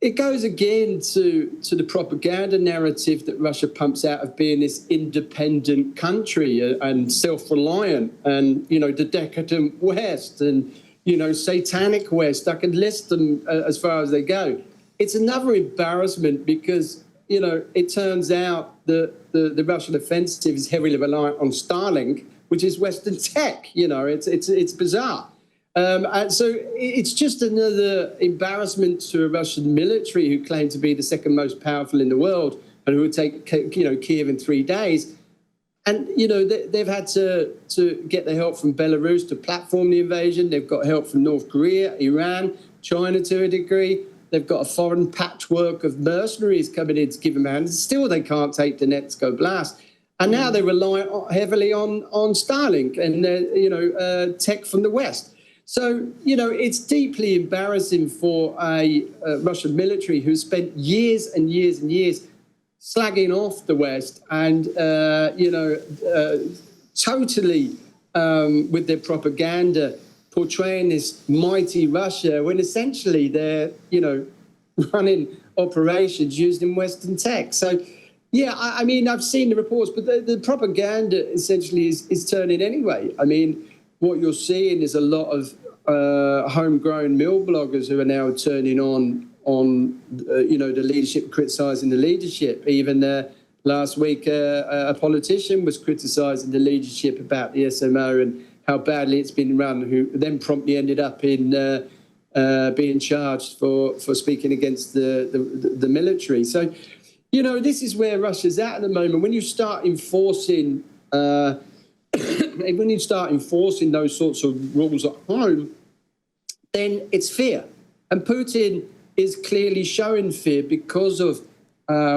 it goes again to the propaganda narrative that Russia pumps out of being this independent country and self-reliant and, you know, the decadent West and, you know, satanic West. I can list them as far as they go. It's another embarrassment because, you know, it turns out that the Russian offensive is heavily reliant on Starlink, which is Western tech. You know, it's bizarre. And so it's just another embarrassment to a Russian military who claim to be the second most powerful in the world and who would take, you know, Kiev in 3 days. And, you know, they've had to get the help from Belarus to platform the invasion. They've got help from North Korea, Iran, China to a degree. They've got a foreign patchwork of mercenaries coming in to give them a hand. Still, they can't take Donetsk Oblast. And now they rely heavily on Starlink and, you know, tech from the West. So, you know, it's deeply embarrassing for a Russian military who spent years and years and years slagging off the West and, you know, totally with their propaganda portraying this mighty Russia when essentially they're, you know, running operations used in Western tech. So, yeah, I mean, I've seen the reports, but the propaganda essentially is turning anyway. I mean, what you're seeing is a lot of homegrown mill bloggers who are now turning on you know, the leadership, criticising the leadership. Even last week, a politician was criticising the leadership about the SMO and how badly it's been run, who then promptly ended up in being charged for speaking against the military. So, you know, this is where Russia's at the moment. When you start enforcing those sorts of rules at home, then it's fear. And Putin is clearly showing fear because of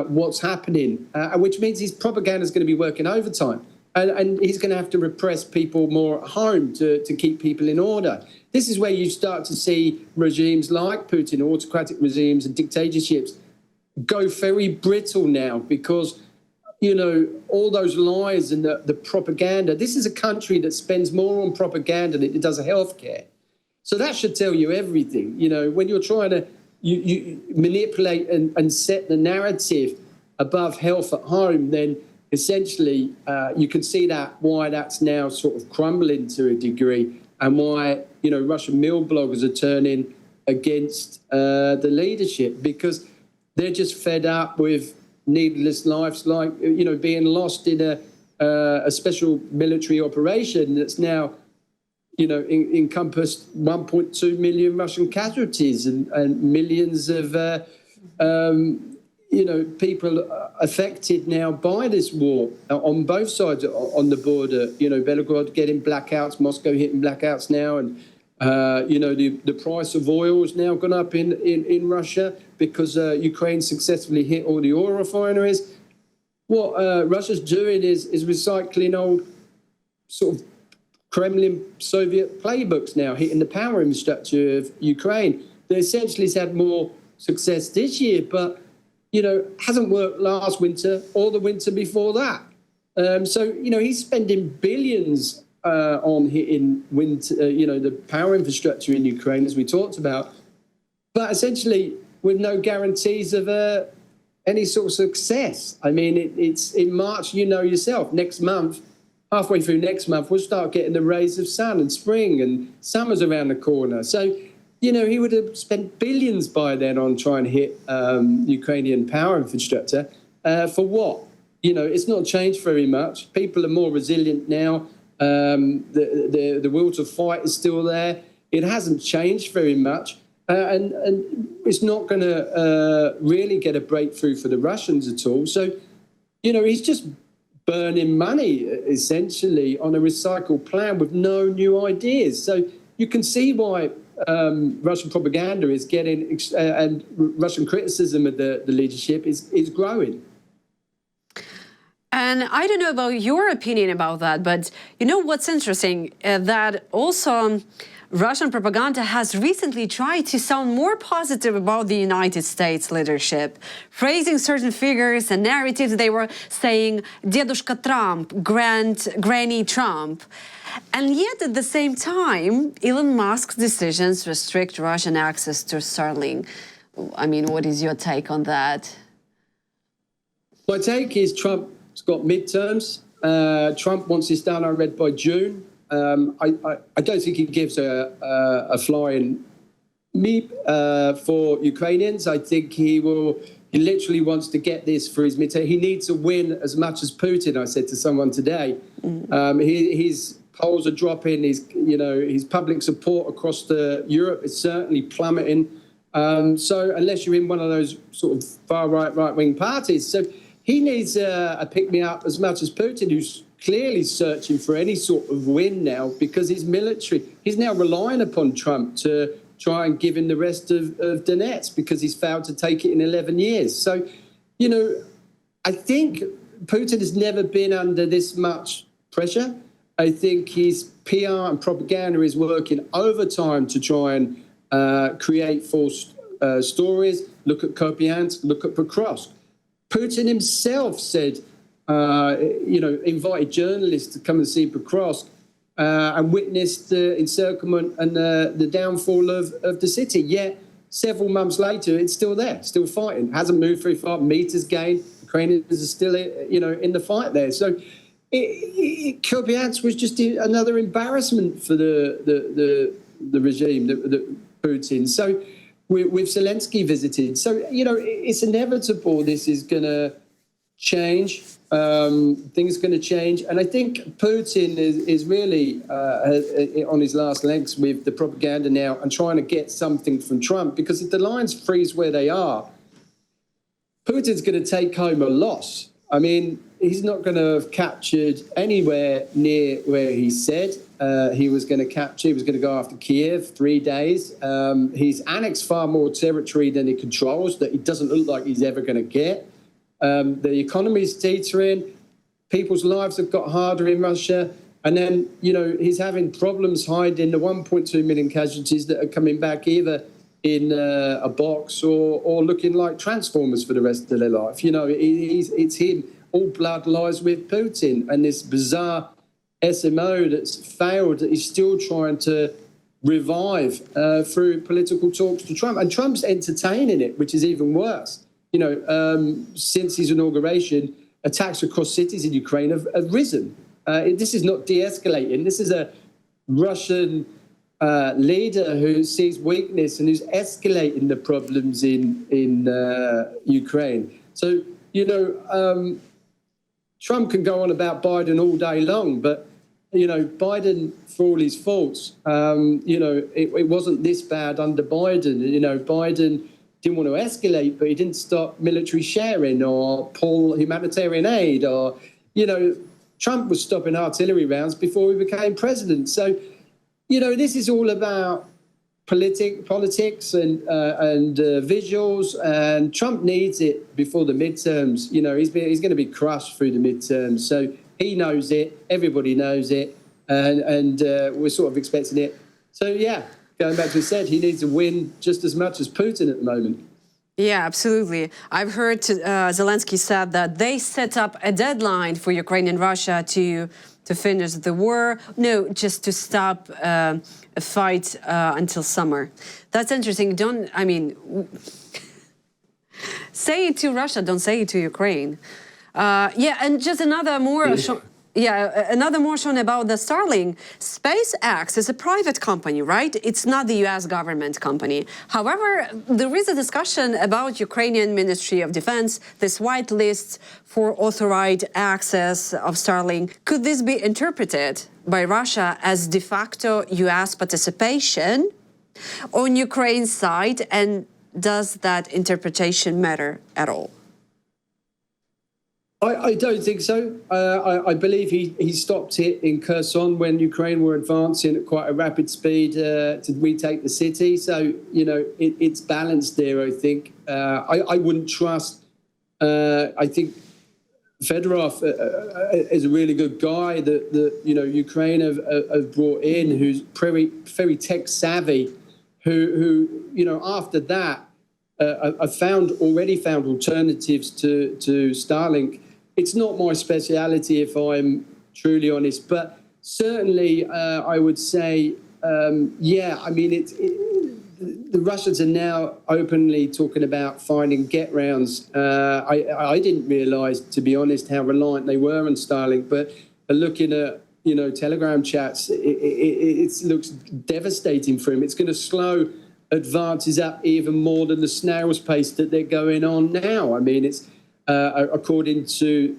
what's happening, which means his propaganda is going to be working overtime. And he's going to have to repress people more at home to keep people in order. This is where you start to see regimes like Putin, autocratic regimes and dictatorships, go very brittle now because, you know, all those lies and the propaganda. This is a country that spends more on propaganda than it does healthcare. So that should tell you everything. You know, when you're trying to you manipulate and set the narrative above health at home, then essentially you can see why that's now sort of crumbling to a degree and why, you know, Russian mill bloggers are turning against the leadership because they're just fed up with needless lives like, you know, being lost in a special military operation that's now, you know, encompassed 1.2 million Russian casualties and millions of, you know, people affected now by this war on both sides on the border. You know, Belgorod getting blackouts, Moscow hitting blackouts now, and you know, the price of oil has now gone up in Russia because Ukraine successfully hit all the oil refineries. What Russia's doing is recycling old sort of Kremlin Soviet playbooks now, hitting the power infrastructure of Ukraine. They essentially has had more success this year, but, you know, hasn't worked last winter or the winter before that. So, you know, he's spending billions on hitting winter, you know, the power infrastructure in Ukraine, as we talked about, but essentially with no guarantees of any sort of success. I mean, it's in March, you know yourself, next month, halfway through next month, we'll start getting the rays of sun and spring and summer's around the corner. So, you know, he would have spent billions by then on trying to hit Ukrainian power infrastructure. For what? You know, it's not changed very much. People are more resilient now. The will to fight is still there. It hasn't changed very much. And it's not going to really get a breakthrough for the Russians at all. So, you know, he's just burning money, essentially, on a recycled plan with no new ideas. So you can see why Russian propaganda is getting, and Russian criticism of the leadership is growing. And I don't know about your opinion about that, but you know what's interesting? That also Russian propaganda has recently tried to sound more positive about the United States leadership, praising certain figures and narratives. They were saying, Dedushka Trump, Granny Trump. And yet, at the same time, Elon Musk's decisions restrict Russian access to Starlink. I mean, what is your take on that? My take is Trump's got midterms. Trump wants this done, I read, by June. I don't think he gives a flying meep for Ukrainians. I think he literally wants to get this for his midterm. He needs to win as much as Putin, I said to someone today. His polls are dropping. His public support across Europe is certainly plummeting. So unless you're in one of those sort of right-wing parties. So he needs a pick-me-up as much as Putin, who's clearly searching for any sort of win now because his military, he's now relying upon Trump to try and give him the rest of Donetsk because he's failed to take it in 11 years. So, I think Putin has never been under this much pressure. I think his PR and propaganda is working overtime to try and create false stories. Look at Kupiansk, look at Pokrovsk. Putin himself said, invited journalists to come and see Pokrovsk and witnessed the encirclement and the downfall of the city. Yet, several months later, it's still there, still fighting. Hasn't moved very far, meters gained. Ukrainians are still, in the fight there. So, Kupiansk was just another embarrassment for the regime, the Putin. So, with Zelenskyy visited. So, it's inevitable this is going to change. Things are going to change. And I think Putin is really on his last legs with the propaganda now and trying to get something from Trump, because if the lines freeze where they are, Putin's going to take home a loss. I mean, he's not going to have captured anywhere near where he said he was going to capture. He was going to go after Kiev 3 days. He's annexed far more territory than he controls that he doesn't look like he's ever going to get. The economy's teetering. People's lives have got harder in Russia. And then, he's having problems hiding the 1.2 million casualties that are coming back either in a box or looking like Transformers for the rest of their life. It's him. All blood lies with Putin and this bizarre SMO that's failed, that he's still trying to revive through political talks to Trump. And Trump's entertaining it, which is even worse. Since his inauguration, attacks across cities in Ukraine have risen. This is not de-escalating. This is a Russian leader who sees weakness and who's escalating the problems in Ukraine. So, Trump can go on about Biden all day long, but, Biden, for all his faults, it wasn't this bad under Biden. Biden didn't want to escalate, but he didn't stop military sharing or pull humanitarian aid or, Trump was stopping artillery rounds before he became president. So, this is all about politics and visuals, and Trump needs it before the midterms. He's going to be crushed through the midterms. So he knows it, everybody knows it, and we're sort of expecting it. So, yeah. Going back to what he said, he needs to win just as much as Putin at the moment. Yeah, absolutely. I've heard Zelenskyy said that they set up a deadline for Ukraine and Russia to finish the war. No, just to stop a fight until summer. That's interesting. Say it to Russia, don't say it to Ukraine. And just another more... another motion about the Starlink. SpaceX is a private company, right? It's not the U.S. government company. However, there is a discussion about Ukrainian Ministry of Defense, this white list for authorized access of Starlink. Could this be interpreted by Russia as de facto U.S. participation on Ukraine's side? And does that interpretation matter at all? I don't think so. I believe he stopped it in Kherson when Ukraine were advancing at quite a rapid speed to retake the city. So, it's balanced there, I think. I wouldn't trust... I think Fedorov is a really good guy that Ukraine have brought in, who's very tech-savvy, who after that, already found alternatives to Starlink. It's not my speciality, if I'm truly honest, but certainly I would say, the Russians are now openly talking about finding get-rounds. I didn't realise, to be honest, how reliant they were on Starlink, but looking at, Telegram chats, it looks devastating for him. It's going to slow advances up even more than the snail's pace that they're going on now. I mean, it's according to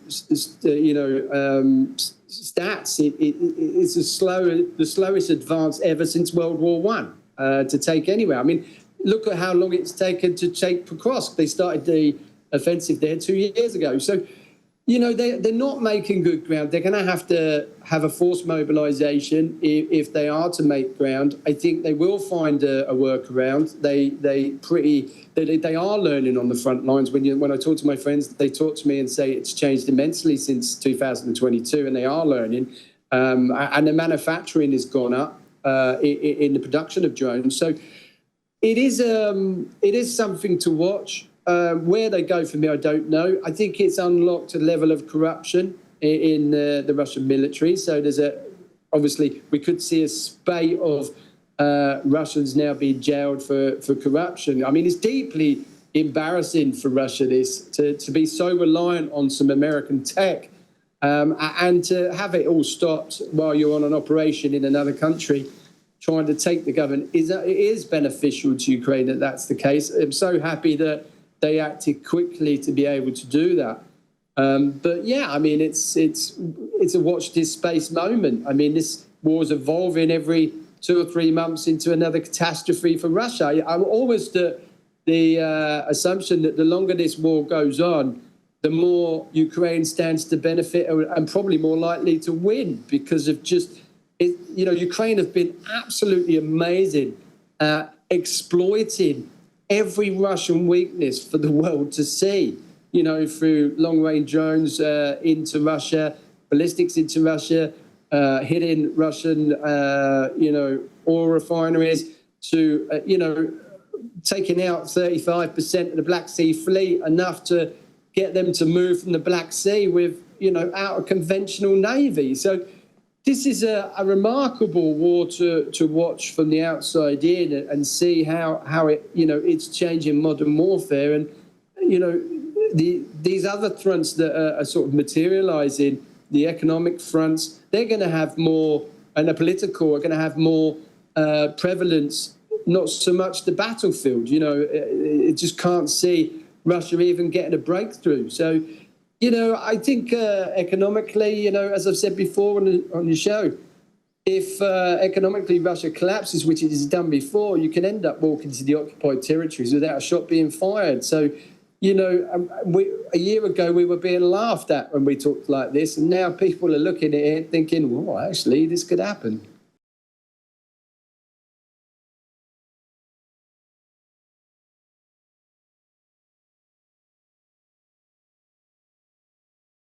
stats, it's the slowest advance ever since World War One to take anywhere. I mean, look at how long it's taken to take Pokrovsk. They started the offensive there 2 years ago. So, they're not making good ground. They're going to have a forced mobilization if they are to make ground. I think they will find a workaround. They are learning on the front lines. When I talk to my friends, they talk to me and say it's changed immensely since 2022, and they are learning. And the manufacturing has gone up in the production of drones. So it is something to watch. Where they go from here, I don't know. I think it's unlocked a level of corruption in the Russian military. So obviously, we could see a spate of Russians now being jailed for corruption. I mean, it's deeply embarrassing for Russia, to be so reliant on some American tech and to have it all stopped while you're on an operation in another country trying to take the government. It is beneficial to Ukraine that that's the case. I'm so happy that they acted quickly to be able to do that. But yeah, I mean, it's a watch this space moment. I mean, this war is evolving every 2 or 3 months into another catastrophe for Russia. I'm always the assumption that the longer this war goes on, the more Ukraine stands to benefit and probably more likely to win because of Ukraine have been absolutely amazing at exploiting every Russian weakness for the world to see, through long-range drones into Russia, ballistics into Russia, hitting Russian, oil refineries, to, taking out 35% of the Black Sea fleet, enough to get them to move from the Black Sea with, out a conventional navy. So this is a remarkable war to watch from the outside in and see how it, it's changing modern warfare. And, these other fronts that are sort of materializing, the economic fronts, they're going to have more, and the political are going to have more prevalence, not so much the battlefield. It just can't see Russia even getting a breakthrough. So, I think economically, as I've said before on the show, if economically Russia collapses, which it has done before, you can end up walking to the occupied territories without a shot being fired. So, a year ago we were being laughed at when we talked like this, and now people are looking at it thinking, well, actually, this could happen.